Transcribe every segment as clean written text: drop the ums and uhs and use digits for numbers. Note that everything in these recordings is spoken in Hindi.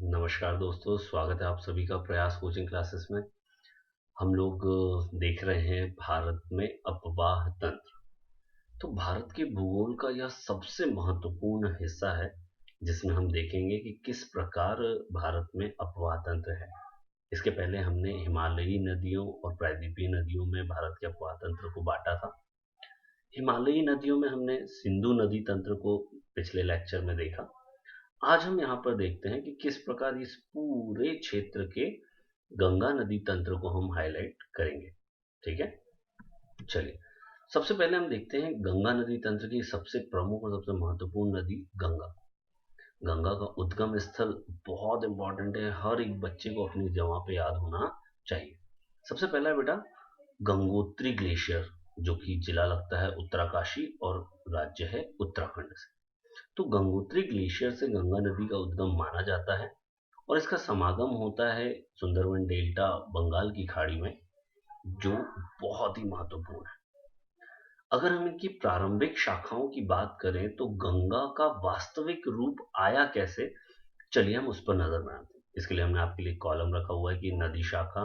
नमस्कार दोस्तों, स्वागत है आप सभी का प्रयास कोचिंग क्लासेस में। हम लोग देख रहे हैं भारत में अपवाह तंत्र। तो भारत के भूगोल का यह सबसे महत्वपूर्ण हिस्सा है जिसमें हम देखेंगे कि किस प्रकार भारत में अपवाह तंत्र है। इसके पहले हमने हिमालयी नदियों और प्रायद्वीपीय नदियों में भारत के अपवाह तंत्र को बांटा था। हिमालयी नदियों में हमने सिंधु नदी तंत्र को पिछले लेक्चर में देखा। आज हम यहाँ पर देखते हैं कि किस प्रकार इस पूरे क्षेत्र के गंगा नदी तंत्र को हम हाईलाइट करेंगे। ठीक है, चलिए सबसे पहले हम देखते हैं गंगा नदी तंत्र की सबसे प्रमुख और सबसे महत्वपूर्ण नदी गंगा। गंगा का उद्गम स्थल बहुत इंपॉर्टेंट है, हर एक बच्चे को अपनी जगह पे याद होना चाहिए। सबसे पहला है बेटा गंगोत्री ग्लेशियर, जो कि जिला लगता है उत्तरकाशी और राज्य है उत्तराखंड से। तो गंगोत्री ग्लेशियर से गंगा नदी का उद्गम माना जाता है और इसका समागम होता है सुंदरवन डेल्टा बंगाल की खाड़ी में, जो बहुत ही महत्वपूर्ण है। अगर हम इनकी प्रारंभिक शाखाओं की बात करें तो गंगा का वास्तविक रूप आया कैसे, चलिए हम उस पर नजर बनाते हैं। इसके लिए हमने आपके लिए कॉलम रखा हुआ है कि नदी शाखा,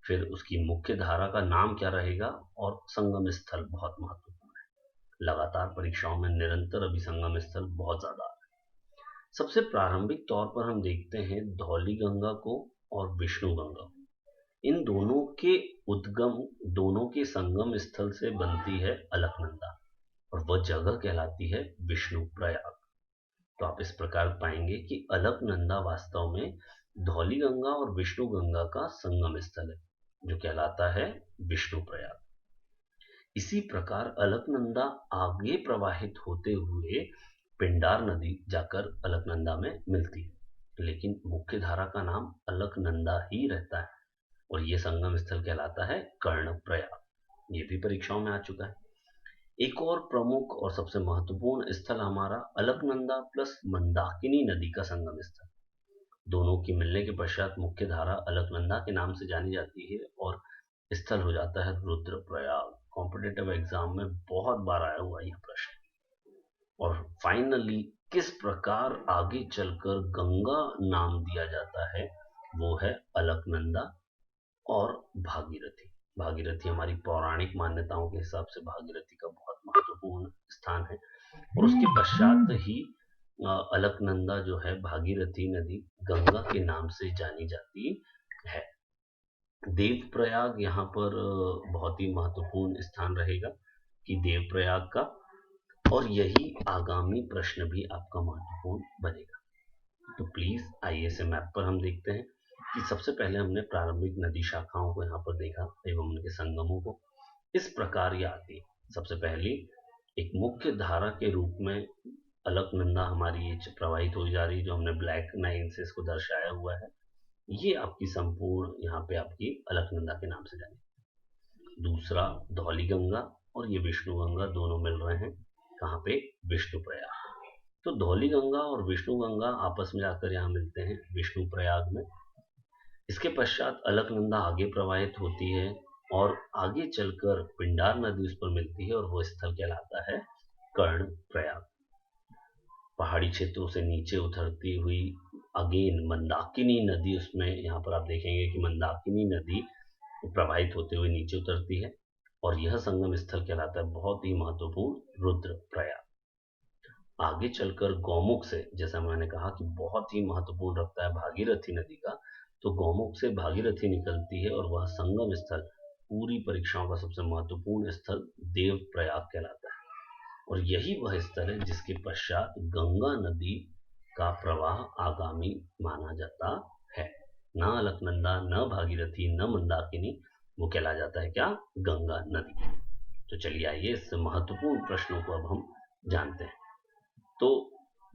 फिर उसकी मुख्य धारा का नाम क्या रहेगा और संगम स्थल बहुत महत्वपूर्ण है। लगातार परीक्षाओं में निरंतर अभी संगम स्थल बहुत ज्यादा आ रहे हैं। सबसे प्रारंभिक तौर पर हम देखते हैं धौली गंगा को और विष्णु गंगा को। इन दोनों के उद्गम, दोनों के संगम स्थल से बनती है अलकनंदा और वह जगह कहलाती है विष्णु प्रयाग। तो आप इस प्रकार पाएंगे कि अलकनंदा वास्तव में धौली गंगा और विष्णु गंगा का संगम स्थल है, जो कहलाता है विष्णु प्रयाग। इसी प्रकार अलकनंदा आगे प्रवाहित होते हुए पिंडार नदी जाकर अलकनंदा में मिलती है, लेकिन मुख्य धारा का नाम अलकनंदा ही रहता है और ये संगम स्थल कहलाता है कर्णप्रयाग। ये भी परीक्षाओं में आ चुका है। एक और प्रमुख और सबसे महत्वपूर्ण स्थल हमारा अलकनंदा प्लस मंदाकिनी नदी का संगम स्थल। दोनों की मिलने के पश्चात मुख्य धारा अलकनंदा के नाम से जानी जाती है और स्थल हो जाता है रुद्रप्रयाग। कॉम्पिटिटिव एग्जाम में बहुत बार आया हुआ यह प्रश्न। और फाइनली किस प्रकार आगे चलकर गंगा नाम दिया जाता है, वो है अलकनंदा और भागीरथी। भागीरथी हमारी पौराणिक मान्यताओं के हिसाब से भागीरथी का बहुत महत्वपूर्ण स्थान है और उसके पश्चात ही अलकनंदा जो है भागीरथी नदी गंगा के नाम से जानी जाती है। देवप्रयाग यहाँ पर बहुत ही महत्वपूर्ण स्थान रहेगा कि देवप्रयाग का, और यही आगामी प्रश्न भी आपका महत्वपूर्ण बनेगा। तो प्लीज आइए से मैप पर हम देखते हैं कि सबसे पहले हमने प्रारंभिक नदी शाखाओं को यहाँ पर देखा एवं उनके संगमों को। इस प्रकार ये आती है। सबसे पहली एक मुख्य धारा के रूप में अलकनंदा हमारी ये प्रवाहित हो जा रही है, जो हमने ब्लैक लाइन से इसको दर्शाया हुआ है। ये आपकी संपूर्ण यहाँ पे आपकी अलकनंदा के नाम से जानी। दूसरा धौली गंगा और ये विष्णु गंगा दोनों मिल रहे हैं कहाँ पे, विष्णु प्रयाग। तो धौली गंगा और विष्णु गंगा आपस में जाकर यहाँ मिलते हैं विष्णु प्रयाग में। इसके पश्चात अलकनंदा आगे प्रवाहित होती है और आगे चलकर पिंडार नदी उस पर मिलती है और वो स्थल कहलाता है कर्ण प्रयाग। पहाड़ी क्षेत्रों से नीचे उतरती हुई अगेन मंदाकिनी नदी, उसमें यहाँ पर आप देखेंगे कि मंदाकिनी नदी प्रवाहित होते हुए नीचे उतरती है और यह संगम स्थल कहलाता है बहुत ही महत्वपूर्ण रुद्र प्रयाग। आगे चलकर गौमुख से, जैसा मैंने कहा कि बहुत ही महत्वपूर्ण रखता है भागीरथी नदी का, तो गौमुख से भागीरथी निकलती है और वह संगम स्थल पूरी परीक्षाओं का सबसे महत्वपूर्ण स्थल देव प्रयाग कहलाता है। और यही वह स्थल है जिसके पश्चात गंगा नदी का प्रवाह आगामी माना जाता है। न अलकनंदा, न भागीरथी, न मंदाकिनी, वो कहला जाता है क्या, गंगा नदी। तो चलिए आइए इस महत्वपूर्ण प्रश्नों को अब हम जानते हैं। तो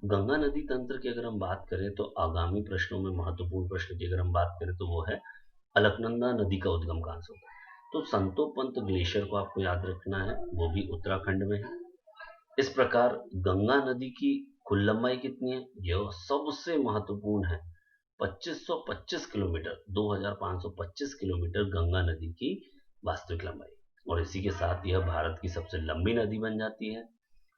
गंगा नदी तंत्र की अगर हम बात करें तो आगामी प्रश्नों में महत्वपूर्ण प्रश्न की अगर हम बात करें तो वो है अलकनंदा नदी का उद्गम कहां से होता है। तो संतोपंत ग्लेशियर को आपको याद रखना है, वो भी उत्तराखंड में है। इस प्रकार गंगा नदी की कुल लंबाई कितनी है, यह सबसे महत्वपूर्ण है 2525 किलोमीटर, 2525 किलोमीटर गंगा नदी की वास्तविक लंबाई। और इसी के साथ यह भारत की सबसे लंबी नदी बन जाती है।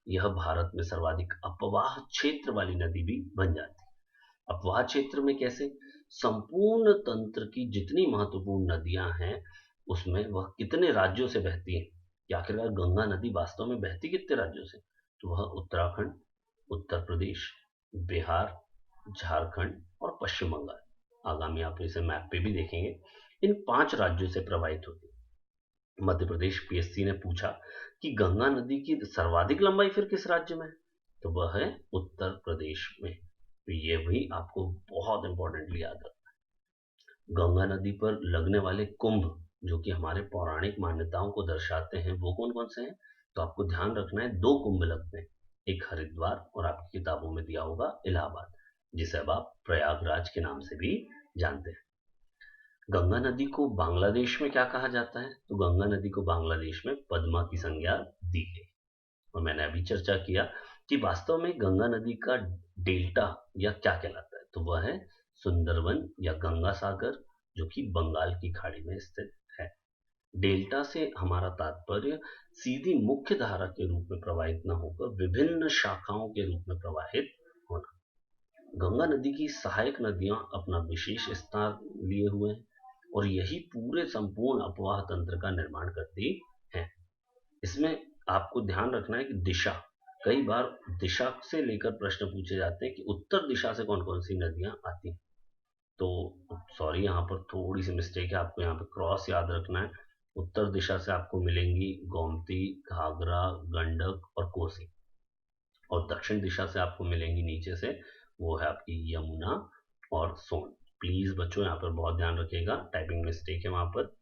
यह भारत में सर्वाधिक अपवाह क्षेत्र वाली नदी भी बन जाती है। अपवाह क्षेत्र में कैसे? संपूर्ण तंत्र की जितनी महत्वपूर्ण नदियां हैं उसमें वह कितने राज्यों से बहती हैं, कि आखिरकार गंगा नदी वास्तव में बहती कितने राज्यों से? तो वह उत्तराखंड, उत्तर प्रदेश, बिहार, झारखंड और पश्चिम बंगाल, आगामी आप इसे मैप पे भी देखेंगे, इन 5 राज्यों से प्रवाहित होती है। मध्य प्रदेश पीएससी ने पूछा कि गंगा नदी की सर्वाधिक लंबाई फिर किस राज्य में है? तो वह है उत्तर प्रदेश में। तो ये भी आपको बहुत इंपॉर्टेंटली याद रखना है। गंगा नदी पर लगने वाले कुंभ, जो कि हमारे पौराणिक मान्यताओं को दर्शाते हैं, वो कौन कौन से हैं? तो आपको ध्यान रखना है, 2 कुंभ लगते हैं, एक हरिद्वार और आपकी किताबों में दिया होगा इलाहाबाद, जिसे अब आप प्रयागराज के नाम से भी जानते हैं। गंगा नदी को बांग्लादेश में क्या कहा जाता है? तो गंगा नदी को बांग्लादेश में पद्मा की संज्ञा दी गई। और मैंने अभी चर्चा किया कि वास्तव में गंगा नदी का डेल्टा या क्या कहलाता है, तो वह है सुंदरवन या गंगा सागर, जो कि बंगाल की खाड़ी में स्थित है। डेल्टा से हमारा तात्पर्य सीधी मुख्य धारा के रूप में प्रवाहित न होकर विभिन्न शाखाओं के रूप में प्रवाहित होना। गंगा नदी की सहायक नदियां अपना विशेष स्थान लिए हुए हैं और यही पूरे संपूर्ण अपवाह तंत्र का निर्माण करती हैं। इसमें आपको ध्यान रखना है कि दिशा, कई बार दिशा से लेकर प्रश्न पूछे जाते हैं कि उत्तर दिशा से कौन कौन सी नदियां आती हैं। तो सॉरी, यहाँ पर थोड़ी सी मिस्टेक है, आपको यहाँ पे क्रॉस याद रखना है। उत्तर दिशा से आपको मिलेंगी गोमती, घाघरा, गंडक और कोसी, और दक्षिण दिशा से आपको मिलेंगी नीचे से, वो है आपकी यमुना और सोन। प्लीज बच्चों यहाँ पर बहुत ध्यान रखिएगा, टाइपिंग मिस्टेक है वहां पर।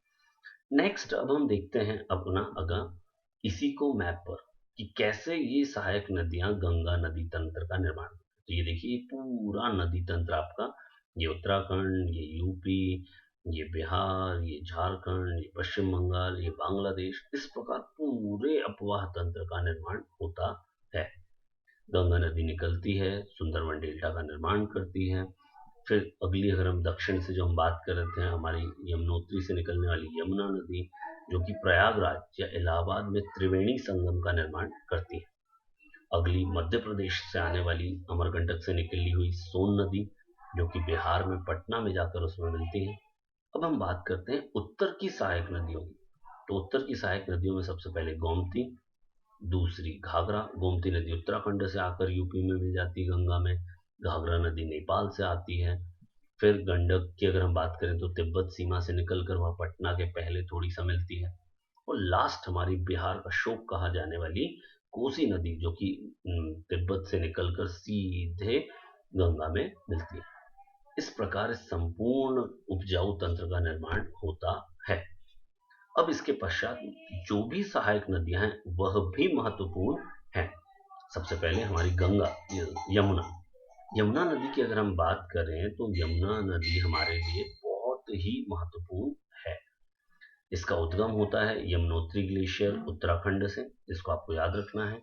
नेक्स्ट अब हम देखते हैं अपना अगर इसी को मैप पर, कि कैसे ये सहायक नदियां गंगा नदी तंत्र का निर्माण करती हैं। तो ये देखिए, ये पूरा नदी तंत्र आपका, ये उत्तराखंड, ये यूपी, ये बिहार, ये झारखंड, ये पश्चिम बंगाल, ये बांग्लादेश, इस प्रकार पूरे अपवाह तंत्र का निर्माण होता है। गंगा नदी निकलती है, सुंदरवन डेल्टा का निर्माण करती है। फिर अगली, अगर हम दक्षिण से जो हम बात कर रहे थे, हमारी यमुनोत्री से निकलने वाली यमुना नदी, जो कि प्रयागराज या इलाहाबाद में त्रिवेणी संगम का निर्माण करती है। अगली मध्य प्रदेश से आने वाली अमरकंटक से निकली हुई सोन नदी, जो कि बिहार में पटना में जाकर उसमें मिलती है। अब हम बात करते हैं उत्तर की सहायक नदियों की। तो उत्तर की सहायक नदियों में सबसे पहले गोमती, दूसरी घाघरा। गोमती नदी उत्तराखंड से आकर यूपी में मिल जाती है गंगा में। घाघरा नदी नेपाल से आती है। फिर गंडक की अगर हम बात करें तो तिब्बत सीमा से निकलकर वह पटना के पहले थोड़ी सा मिलती है। और लास्ट हमारी बिहार का शोक कहा जाने वाली कोसी नदी, जो कि तिब्बत से निकलकर सीधे गंगा में मिलती है। इस प्रकार इस संपूर्ण उपजाऊ तंत्र का निर्माण होता है। अब इसके पश्चात जो भी सहायक नदियां हैं वह भी महत्वपूर्ण हैं। सबसे पहले हमारी गंगा, यमुना। यमुना नदी की अगर हम बात करें तो यमुना नदी हमारे लिए बहुत ही महत्वपूर्ण है। इसका उद्गम होता है यमुनोत्री ग्लेशियर उत्तराखंड से, जिसको आपको याद रखना है।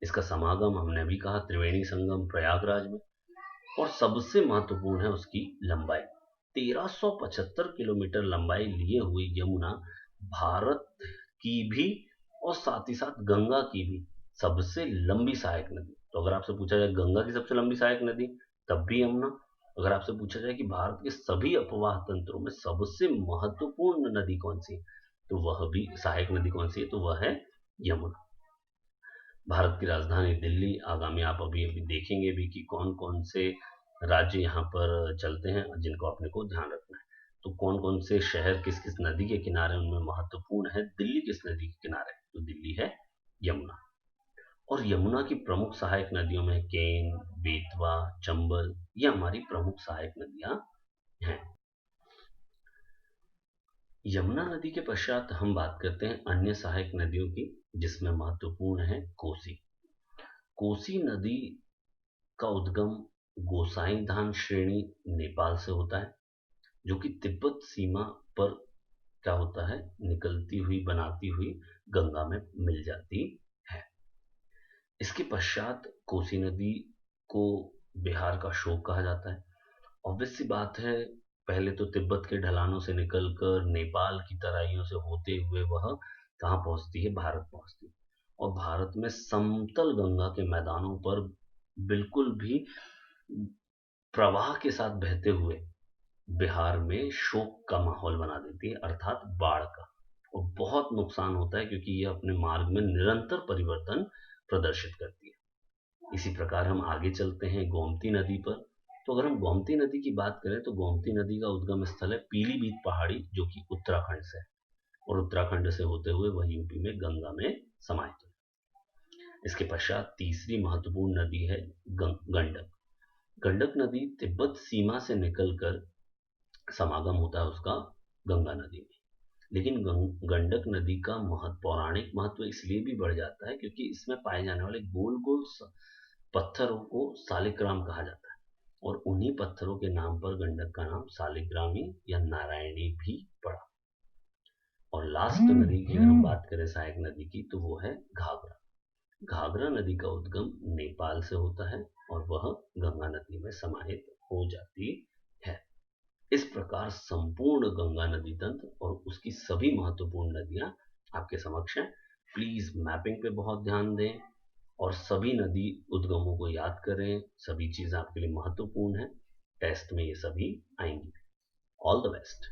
इसका समागम हमने भी कहा त्रिवेणी संगम प्रयागराज में। और सबसे महत्वपूर्ण है उसकी लंबाई। 1375 किलोमीटर लंबाई लिए हुई यमुना भारत की भी और साथ ही साथ गंगा की भी सबसे लंबी सहायक नदी। तो अगर आपसे पूछा जाए गंगा की सबसे लंबी सहायक नदी, तब भी यमुना। अगर आपसे पूछा जाए कि भारत के सभी अपवाह तंत्रों में सबसे महत्वपूर्ण नदी कौन सी है, तो वह भी सहायक नदी कौन सी है, तो वह है यमुना। भारत की राजधानी दिल्ली, आगामी आप अभी अभी देखेंगे भी कि कौन कौन से राज्य यहाँ पर चलते हैं, जिनको अपने को ध्यान रखना है। तो कौन कौन से शहर किस किस नदी के किनारे उनमें महत्वपूर्ण है। दिल्ली किस नदी के किनारे है? तो दिल्ली है यमुना। और यमुना की प्रमुख सहायक नदियों में केन, बेतवा, चंबल, ये हमारी प्रमुख सहायक नदियां हैं। यमुना नदी के पश्चात हम बात करते हैं अन्य सहायक नदियों की, जिसमें महत्वपूर्ण है कोसी। कोसी नदी का उद्गम गोसाई धाम श्रेणी नेपाल से होता है, जो कि तिब्बत सीमा पर क्या होता है, निकलती हुई बनाती हुई गंगा में मिल जाती है। इसके पश्चात कोसी नदी को बिहार का शोक कहा जाता है। ऑब्वियस सी बात है, पहले तो तिब्बत के ढलानों से निकलकर नेपाल की तराइयों से होते हुए वह कहाँ पहुंचती है, भारत पहुंचती है। और भारत में समतल गंगा के मैदानों पर बिल्कुल भी प्रवाह के साथ बहते हुए बिहार में शोक का माहौल बना देती है, अर्थात बाढ़ का। और बहुत नुकसान होता है क्योंकि ये अपने मार्ग में निरंतर परिवर्तन प्रदर्शित करती है। इसी प्रकार हम आगे चलते हैं गोमती नदी पर। तो अगर हम गोमती नदी की बात करें तो गोमती नदी का उद्गम स्थल है पीलीभीत पहाड़ी, जो कि उत्तराखंड से है, और उत्तराखंड से होते हुए वह यूपी में गंगा में समाहित है। इसके पश्चात तीसरी महत्वपूर्ण नदी है गंडक। गंडक नदी तिब्बत सीमा से निकलकर समागम होता है उसका गंगा नदी में। लेकिन गंडक नदी का पौराणिक महत्व इसलिए भी बढ़ जाता है क्योंकि इसमें पाए जाने वाले गोल गोल पत्थरों को सालिग्राम कहा जाता है, और उन्हीं पत्थरों के नाम पर गंडक का नाम सालिग्रामी या नारायणी भी पड़ा। और लास्ट नदी की अगर हम बात करें सहायक नदी की, तो वो है घाघरा। घाघरा नदी का उद्गम नेपाल से होता है और वह गंगा नदी में समाहित हो जाती है। इस प्रकार संपूर्ण गंगा नदी तंत्र और उसकी सभी महत्वपूर्ण नदियां आपके समक्ष हैं। प्लीज मैपिंग पे बहुत ध्यान दें और सभी नदी उद्गमों को याद करें। सभी चीजें आपके लिए महत्वपूर्ण है, टेस्ट में ये सभी आएंगी। All the best.